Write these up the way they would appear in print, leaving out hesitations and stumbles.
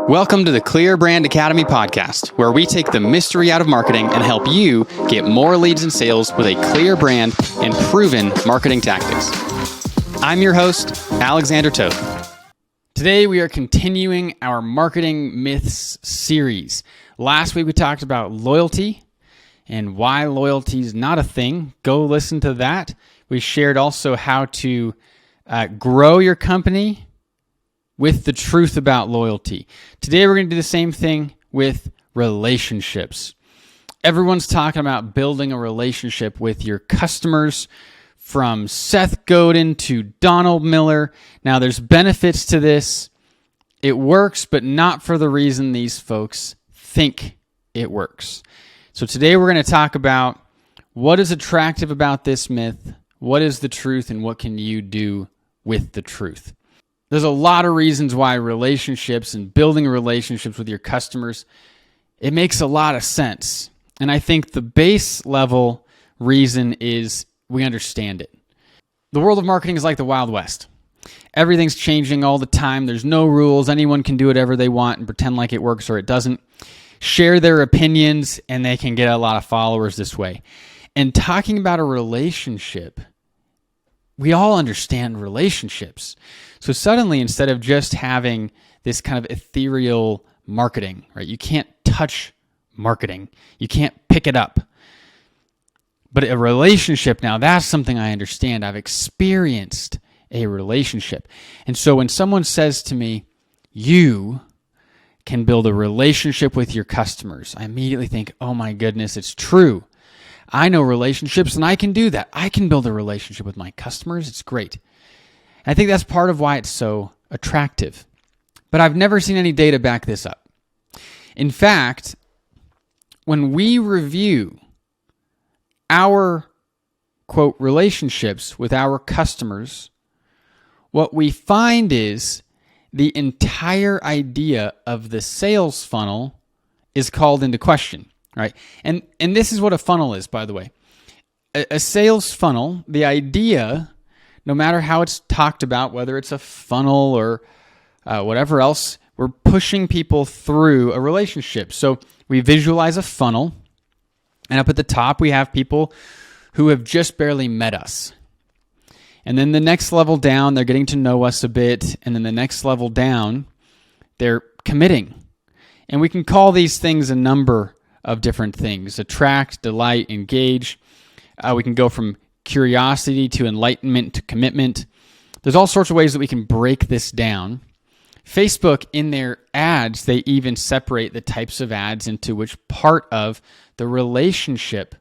Welcome to the ClearBrand Academy podcast, where we take the mystery out of marketing and help you get more leads and sales with a clear brand and proven marketing tactics. I'm your host, Alexander Toth. Today, we are continuing our Marketing Myths series. Last week, we talked about loyalty and why loyalty is not a thing. Go listen to that. We shared also how to grow your company with the truth about loyalty. Today, we're going to do the same thing with relationships. Everyone's talking about building a relationship with your customers, from Seth Godin to Donald Miller. Now, there's benefits to this. It works, but not for the reason these folks think it works. So today, we're going to talk about what is attractive about this myth, what is the truth, and what can you do with the truth. There's a lot of reasons why relationships and building relationships with your customers, it makes a lot of sense. And I think the base level reason is we understand it. The world of marketing is like the Wild West. Everything's changing all the time. There's no rules. Anyone can do whatever they want and pretend like it works or it doesn't. Share their opinions and they can get a lot of followers this way. And talking about a relationship, we all understand relationships. So suddenly, instead of just having this kind of ethereal marketing, right? You can't touch marketing. You can't pick it up. But a relationship, now that's something I understand. I've experienced a relationship. And so when someone says to me, you can build a relationship with your customers, I immediately think, oh my goodness, it's true. I know relationships and I can do that. I can build a relationship with my customers. It's great. I think that's part of why it's so attractive. But I've never seen any data back this up. In fact, when we review our, quote, relationships with our customers, what we find is the entire idea of the sales funnel is called into question, right? And this is what a funnel is, by the way. A sales funnel, the idea, no matter how it's talked about, whether it's a funnel or whatever else, we're pushing people through a relationship. So we visualize a funnel, and up at the top, we have people who have just barely met us. And then the next level down, they're getting to know us a bit. And then the next level down, they're committing. And we can call these things a number of different things: attract, delight, engage. We can go from curiosity to enlightenment to commitment. There's all sorts of ways that we can break this down. Facebook, in their ads, they even separate the types of ads into which part of the relationship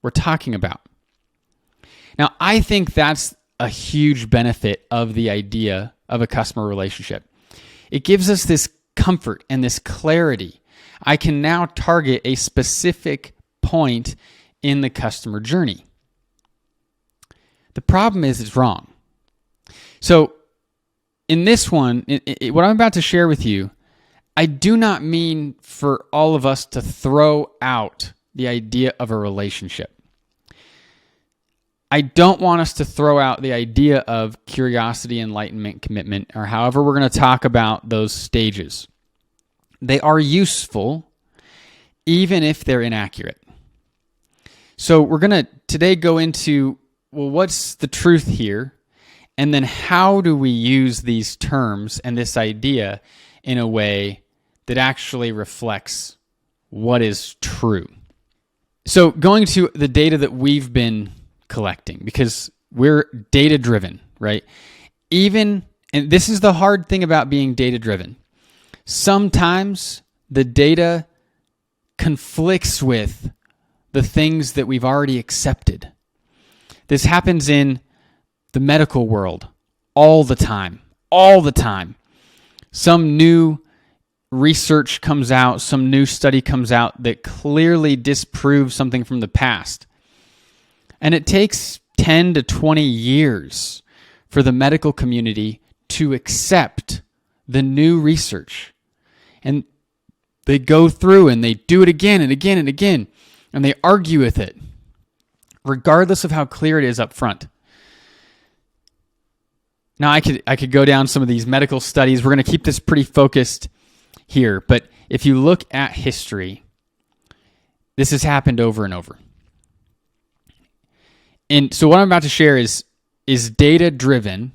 we're talking about. Now, I think that's a huge benefit of the idea of a customer relationship. It gives us this comfort and this clarity. I can now target a specific point in the customer journey. The problem is it's wrong. So in this one, what I'm about to share with you, I do not mean for all of us to throw out the idea of a relationship. I don't want us to throw out the idea of curiosity, enlightenment, commitment, or however we're going to talk about those stages. They are useful, even if they're inaccurate. So we're going to today go into, well, what's the truth here? And then how do we use these terms and this idea in a way that actually reflects what is true? So going to the data that we've been collecting, because we're data-driven, right? And this is the hard thing about being data-driven. Sometimes the data conflicts with the things that we've already accepted. This happens in the medical world all the time. Some new research comes out, some new study comes out that clearly disproves something from the past. And it takes 10 to 20 years for the medical community to accept the new research. And they go through and they do it again and again and again, and they argue with it, regardless of how clear it is up front. Now, I could go down some of these medical studies. We're going to keep this pretty focused here, but if you look at history, this has happened over and over. And so what I'm about to share is data driven,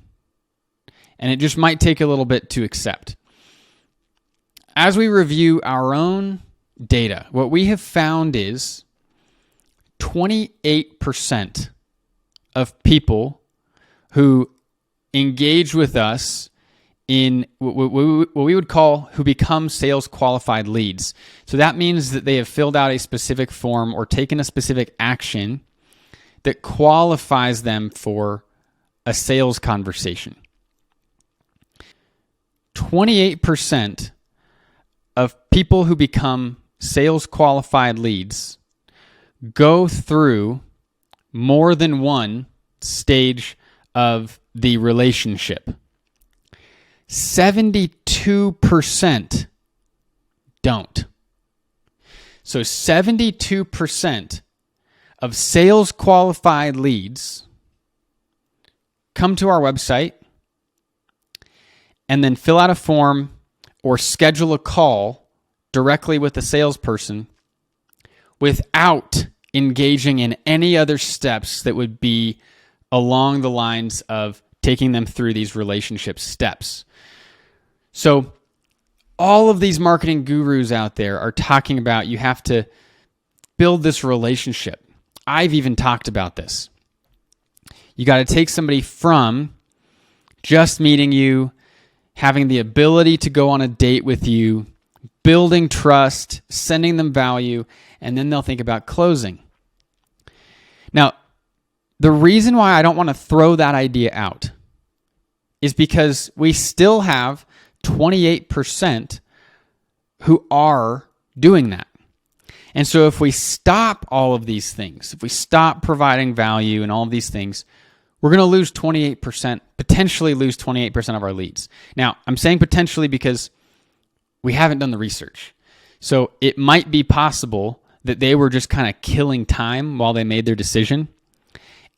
and it just might take a little bit to accept. As we review our own data, what we have found is 28% of people who engage with us in what we would call who become sales qualified leads. So that means that they have filled out a specific form or taken a specific action that qualifies them for a sales conversation. 28% of people who become sales qualified leads go through more than one stage of the relationship. 72% don't. So 72% of sales qualified leads come to our website and then fill out a form or schedule a call directly with the salesperson without engaging in any other steps that would be along the lines of taking them through these relationship steps. So all of these marketing gurus out there are talking about you have to build this relationship. I've even talked about this. You got to take somebody from just meeting you, having the ability to go on a date with you, building trust, sending them value, and then they'll think about closing. Now, the reason why I don't want to throw that idea out is because we still have 28% who are doing that. And so if we stop all of these things, if we stop providing value and all of these things, we're going to lose 28%, potentially lose 28% of our leads. Now, I'm saying potentially because we haven't done the research. So it might be possible that they were just kind of killing time while they made their decision,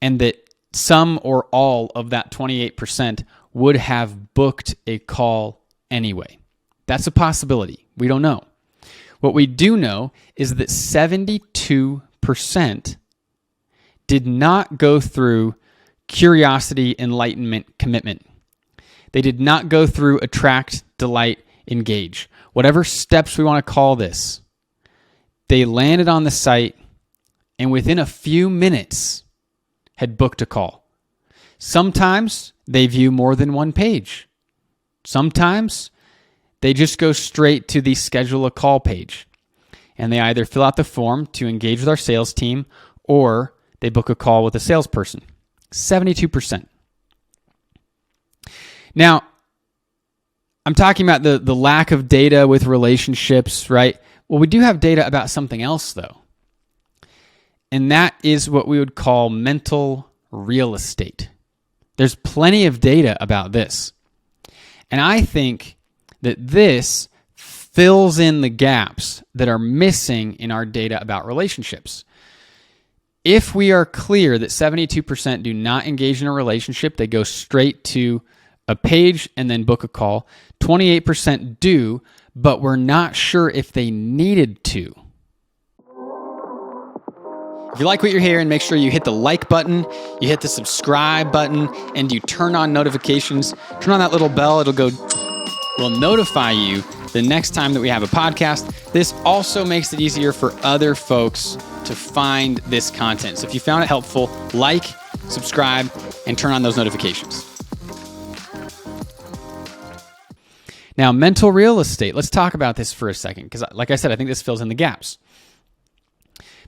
and that some or all of that 28% would have booked a call anyway. That's a possibility. We don't know. What we do know is that 72% did not go through curiosity, enlightenment, commitment. They did not go through attract, delight, engage. Whatever steps we want to call this, they landed on the site and within a few minutes had booked a call. Sometimes they view more than one page. Sometimes they just go straight to the schedule a call page, and they either fill out the form to engage with our sales team or they book a call with a salesperson. 72%. Now, I'm talking about the lack of data with relationships, right? Well, we do have data about something else, though. And that is what we would call mental real estate. There's plenty of data about this. And I think that this fills in the gaps that are missing in our data about relationships. If we are clear that 72% do not engage in a relationship, they go straight to a page and then book a call. 28% do, but we're not sure if they needed to. If you like what you're hearing, make sure you hit the like button, you hit the subscribe button, and you turn on notifications. Turn on that little bell. Will notify you the next time that we have a podcast. This also makes it easier for other folks to find this content. So if you found it helpful, like, subscribe, and turn on those notifications. Now, mental real estate. Let's talk about this for a second, because like I said, I think this fills in the gaps.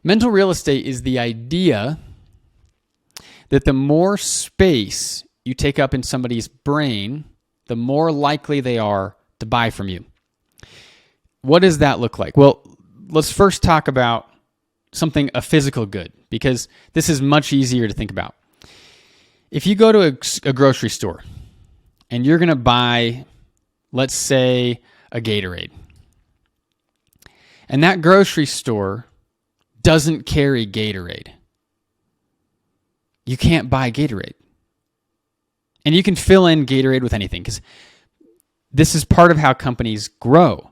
Mental real estate is the idea that the more space you take up in somebody's brain, the more likely they are to buy from you. What does that look like? Well, let's first talk about a physical good, because this is much easier to think about. If you go to a grocery store and you're going to buy, let's say, a Gatorade, and that grocery store doesn't carry Gatorade, you can't buy Gatorade. And you can fill in Gatorade with anything, because this is part of how companies grow.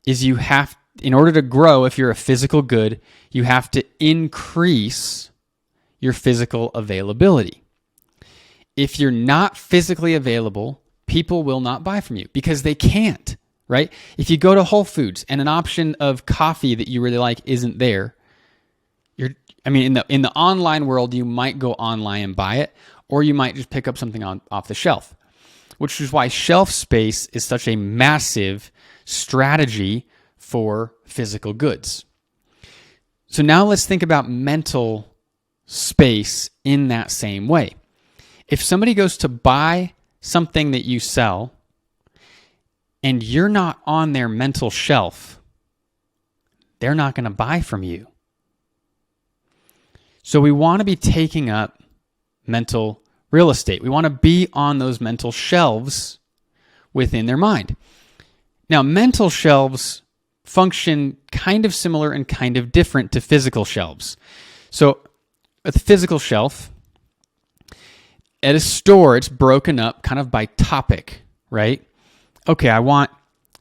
is in order to grow, if you're a physical good, you have to increase your physical availability. If you're not physically available, people will not buy from you because they can't, right? If you go to Whole Foods and an option of coffee that you really like isn't there, in the online world, you might go online and buy it, or you might just pick up something off the shelf, which is why shelf space is such a massive strategy for physical goods. So now let's think about mental space in that same way. If somebody goes to buy something that you sell and you're not on their mental shelf, they're not going to buy from you. So we want to be taking up mental real estate. We want to be on those mental shelves within their mind. Now, mental shelves function kind of similar and kind of different to physical shelves. So a physical shelf, at a store, it's broken up kind of by topic, right? Okay, I want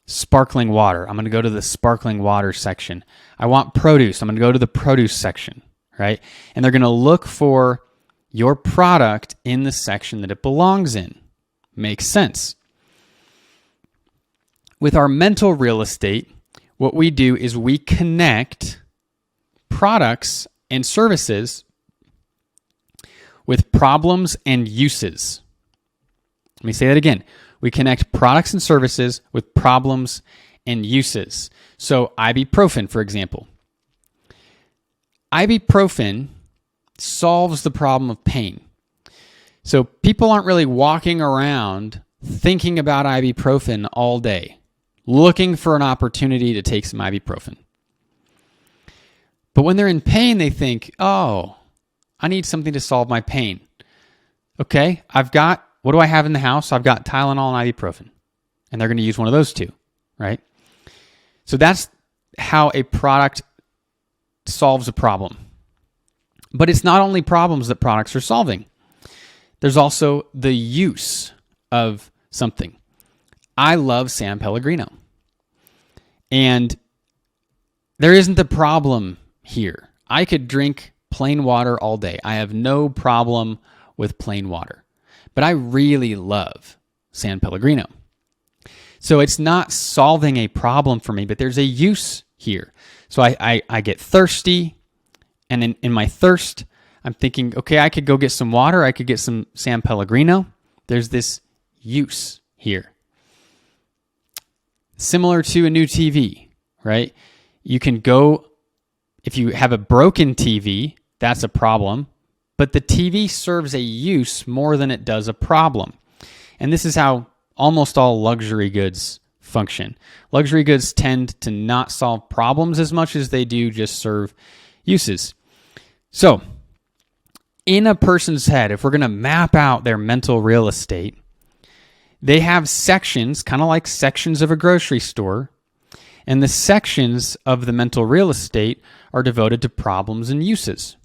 sparkling water. I'm going to go to the sparkling water section. I want produce. I'm going to go to the produce section, right? And they're going to look for your product in the section that it belongs in. Makes sense. With our mental real estate, what we do is we connect products and services with problems and uses. Let me say that again. We connect products and services with problems and uses. So ibuprofen, for example. Ibuprofen solves the problem of pain. So people aren't really walking around thinking about ibuprofen all day, looking for an opportunity to take some ibuprofen. But when they're in pain, they think, oh, I need something to solve my pain. Okay, what do I have in the house? I've got Tylenol and ibuprofen. And they're going to use one of those two, right? So that's how a product solves a problem. But it's not only problems that products are solving. There's also the use of something. I love San Pellegrino. And there isn't a problem here. I could drink plain water all day. I have no problem with plain water. But I really love San Pellegrino. So it's not solving a problem for me, but there's a use here. So I get thirsty, and in my thirst, I'm thinking, okay, I could go get some water. I could get some San Pellegrino. There's this use here. Similar to a new TV, right? You can go, if you have a broken TV, that's a problem. But the TV serves a use more than it does a problem. And this is how almost all luxury goods function. Luxury goods tend to not solve problems as much as they do just serve uses. So, in a person's head, if we're going to map out their mental real estate, they have sections, kind of like sections of a grocery store, and the sections of the mental real estate are devoted to problems and uses.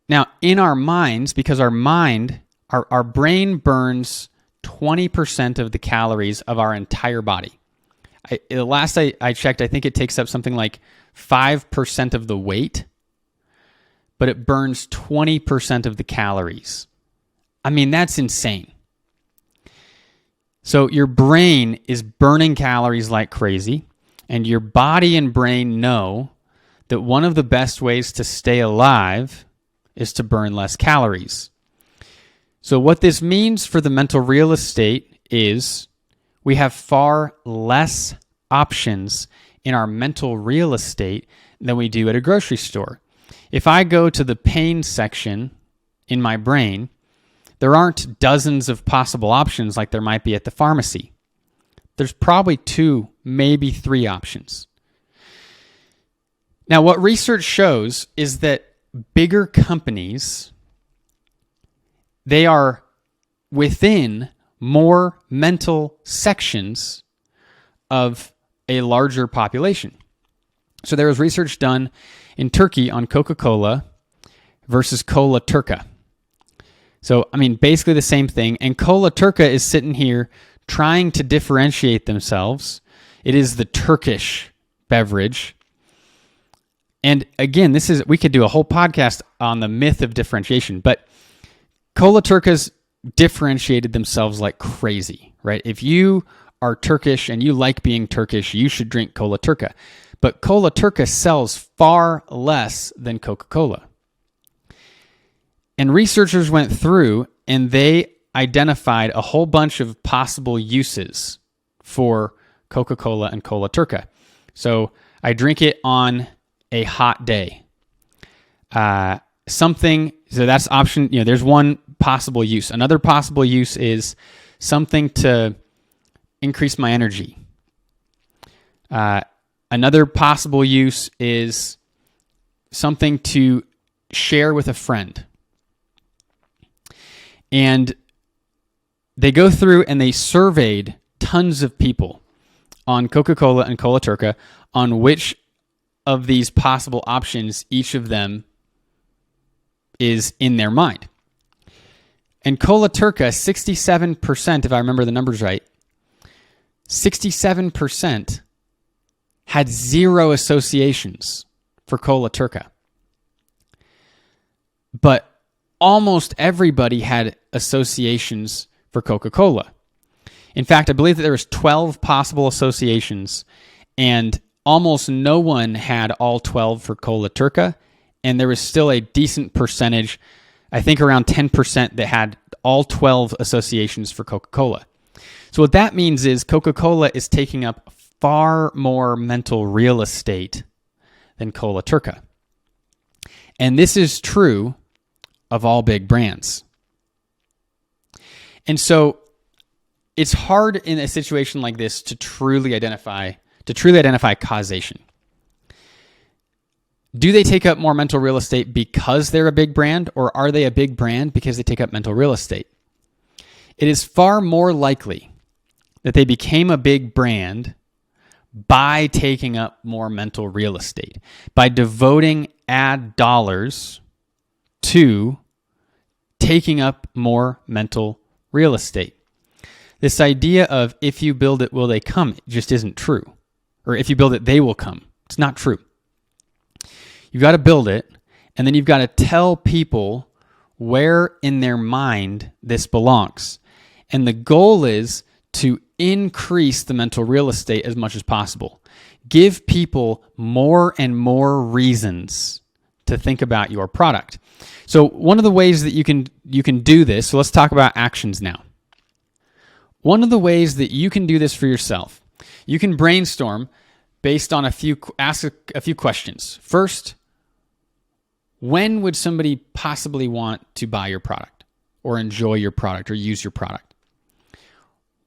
Now, in our minds, because our brain burns 20% of the calories of our entire body. Last I checked, I think it takes up something like 5% of the weight, but it burns 20% of the calories. I mean, that's insane. So your brain is burning calories like crazy, and your body and brain know that one of the best ways to stay alive is to burn less calories. So what this means for the mental real estate is we have far less options in our mental real estate than we do at a grocery store. If I go to the pain section in my brain, there aren't dozens of possible options like there might be at the pharmacy. There's probably 2, maybe 3 options. Now, what research shows is that bigger companies, they are within more mental sections of a larger population. So there was research done in Turkey on Coca-Cola versus Cola Turca. So, I mean, basically the same thing. And Cola Turca is sitting here trying to differentiate themselves It is the Turkish beverage. And again, we could do a whole podcast on the myth of differentiation, but Cola Turcas differentiated themselves like crazy, right? If you are Turkish and you like being Turkish, you should drink Cola Turca. But Cola Turca sells far less than Coca-Cola. And researchers went through and they identified a whole bunch of possible uses for Coca-Cola and Cola Turca. So I drink it on a hot day. So that's option, there's one possible use. Another possible use is something to increase my energy. Another possible use is something to share with a friend. And they go through and they surveyed tons of people on Coca-Cola and Cola Turca on which of these possible options each of them is in their mind. And Cola Turca, 67%, if I remember the numbers right, 67% had zero associations for Cola Turca. But almost everybody had associations for Coca-Cola. In fact, I believe that there was 12 possible associations, and almost no one had all 12 for Cola Turca, and there was still a decent percentage, I think around 10%, that had all 12 associations for Coca-Cola. So what that means is Coca-Cola is taking up far more mental real estate than Cola Turca. And this is true of all big brands. And so it's hard in a situation like this to truly identify causation. Do they take up more mental real estate because they're a big brand, or are they a big brand because they take up mental real estate? It is far more likely that they became a big brand by taking up more mental real estate, by devoting ad dollars to taking up more mental real estate. This idea of if you build it, will they come, just isn't true. Or if you build it, they will come. It's not true. You've got to build it, and then you've got to tell people where in their mind this belongs. And the goal is to increase the mental real estate as much as possible. Give people more and more reasons to think about your product. So one of the ways that you can do this, so let's talk about actions now. One of the ways that you can do this for yourself, you can brainstorm based on ask a few questions. First, when would somebody possibly want to buy your product or enjoy your product or use your product?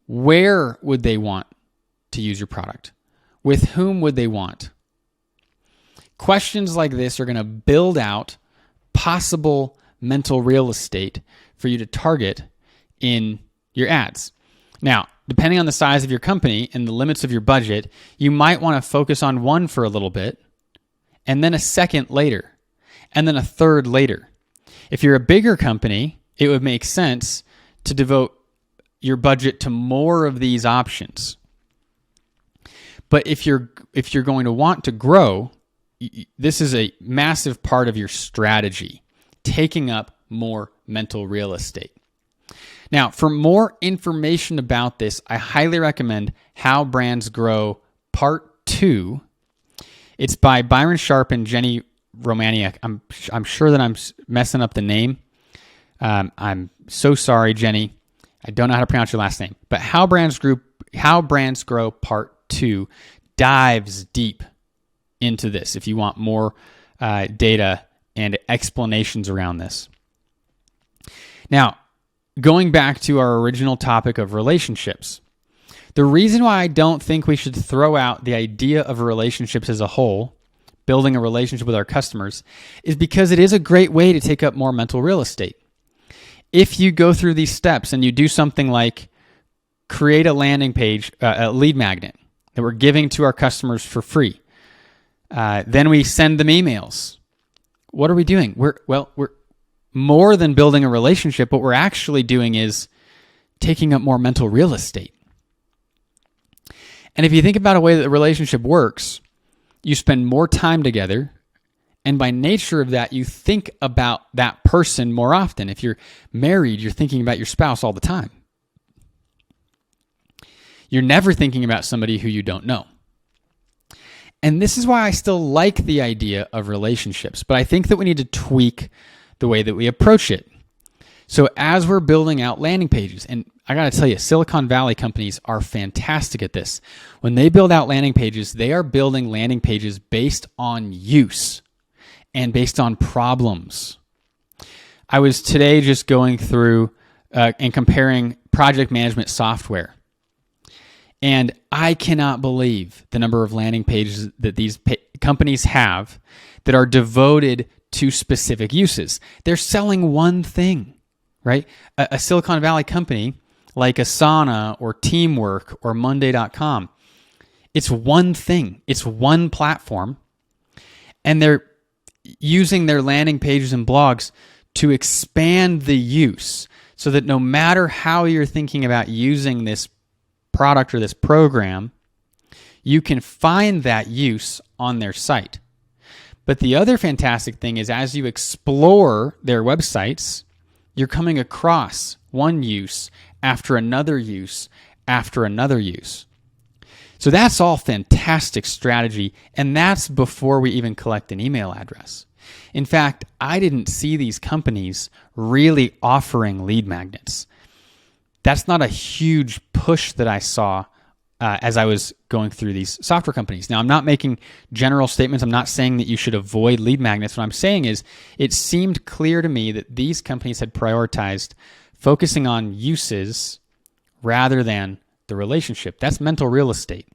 Where would they want to use your product? With whom would they want? Questions like this are going to build out possible mental real estate for you to target in your ads. Now, depending on the size of your company and the limits of your budget, you might want to focus on one for a little bit, and then a second later, and then a third later. If you're a bigger company, it would make sense to devote your budget to more of these options. But if you're going to want to grow, this is a massive part of your strategy, taking up more mental real estate. Now, for more information about this, I highly recommend How Brands Grow Part 2. It's by Byron Sharp and Jenny Romaniak. I'm sure that I'm messing up the name. I'm so sorry, Jenny. I don't know how to pronounce your last name. But How Brands Grow Part 2 dives deep into this if you want more data and explanations around this. Now, going back to our original topic of relationships, the reason why I don't think we should throw out the idea of relationships as a whole, building a relationship with our customers, is because it is a great way to take up more mental real estate. If you go through these steps and you do something like create a landing page, a lead magnet that we're giving to our customers for free, then we send them emails. What are we doing? We're more than building a relationship. What we're actually doing is taking up more mental real estate. And if you think about a way that the relationship works, you spend more time together. And by nature of that, you think about that person more often. If you're married, you're thinking about your spouse all the time. You're never thinking about somebody who you don't know. And this is why I still like the idea of relationships, but I think that we need to tweak the way that we approach it. So as we're building out landing pages, and I got to tell you, Silicon Valley companies are fantastic at this. When they build out landing pages, they are building landing pages based on use and based on problems. I was today just going through and comparing project management software. And I cannot believe the number of landing pages that these companies have that are devoted to specific uses. They're selling one thing, right? A Silicon Valley company like Asana or Teamwork or Monday.com, it's one thing. It's one platform. And they're using their landing pages and blogs to expand the use so that no matter how you're thinking about using this product or this program, you can find that use on their site. But the other fantastic thing is as you explore their websites, you're coming across one use after another use after another use. So that's all fantastic strategy, and that's before we even collect an email address. In fact, I didn't see these companies really offering lead magnets. That's not a huge push that I saw as I was going through these software companies. Now, I'm not making general statements. I'm not saying that you should avoid lead magnets. What I'm saying is it seemed clear to me that these companies had prioritized focusing on uses rather than the relationship. That's mental real estate.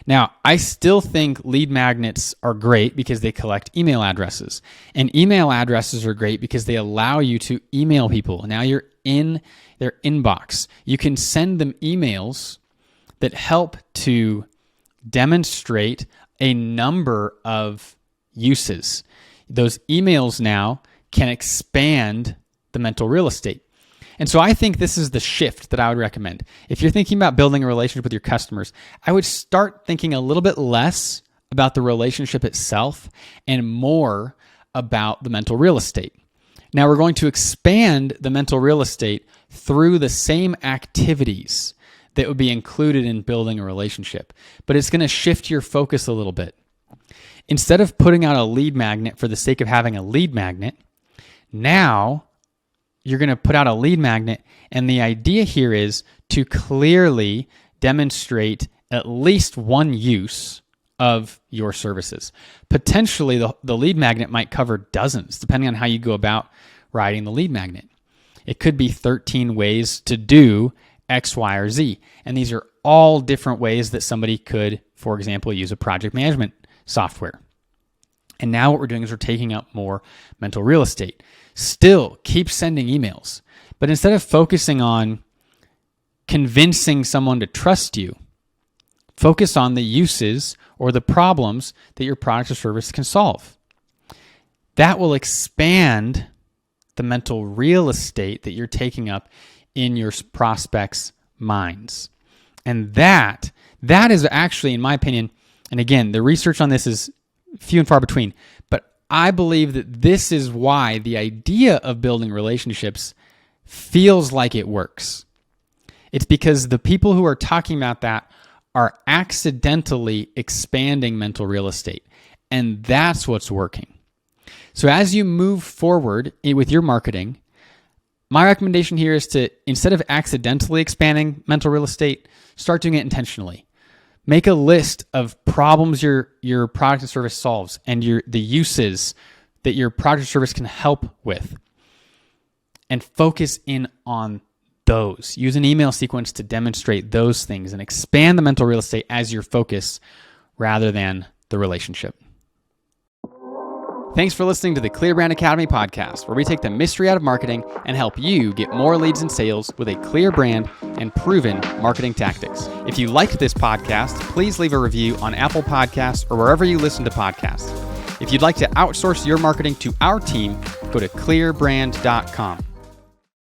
Now, I still think lead magnets are great because they collect email addresses. And email addresses are great because they allow you to email people. Now you're in their inbox. You can send them emails that help to demonstrate a number of uses. Those emails now can expand the mental real estate. And so I think this is the shift that I would recommend. If you're thinking about building a relationship with your customers, I would start thinking a little bit less about the relationship itself and more about the mental real estate. Now we're going to expand the mental real estate through the same activities that would be included in building a relationship, but it's going to shift your focus a little bit. Instead of putting out a lead magnet for the sake of having a lead magnet, now you're going to put out a lead magnet, and the idea here is to clearly demonstrate at least one use of your services. Potentially, the lead magnet might cover dozens, depending on how you go about writing the lead magnet. It could be 13 ways to do X, Y, or Z. And these are all different ways that somebody could, for example, use a project management software. And now what we're doing is we're taking up more mental real estate. Still, keep sending emails. But instead of focusing on convincing someone to trust you, focus on the uses or the problems that your product or service can solve. That will expand the mental real estate that you're taking up in your prospects' minds. And that is actually, in my opinion, and again, the research on this is few and far between, but I believe that this is why the idea of building relationships feels like it works. It's because the people who are talking about that are accidentally expanding mental real estate, and that's what's working. So as you move forward with your marketing, my recommendation here is to, instead of accidentally expanding mental real estate, start doing it intentionally. Make a list of problems your product and service solves and the uses that your product or service can help with. And focus in on those. Use an email sequence to demonstrate those things and expand the mental real estate as your focus rather than the relationship. Thanks for listening to the ClearBrand Academy podcast, where we take the mystery out of marketing and help you get more leads and sales with a clear brand and proven marketing tactics. If you liked this podcast, please leave a review on Apple Podcasts or wherever you listen to podcasts. If you'd like to outsource your marketing to our team, go to clearbrand.com.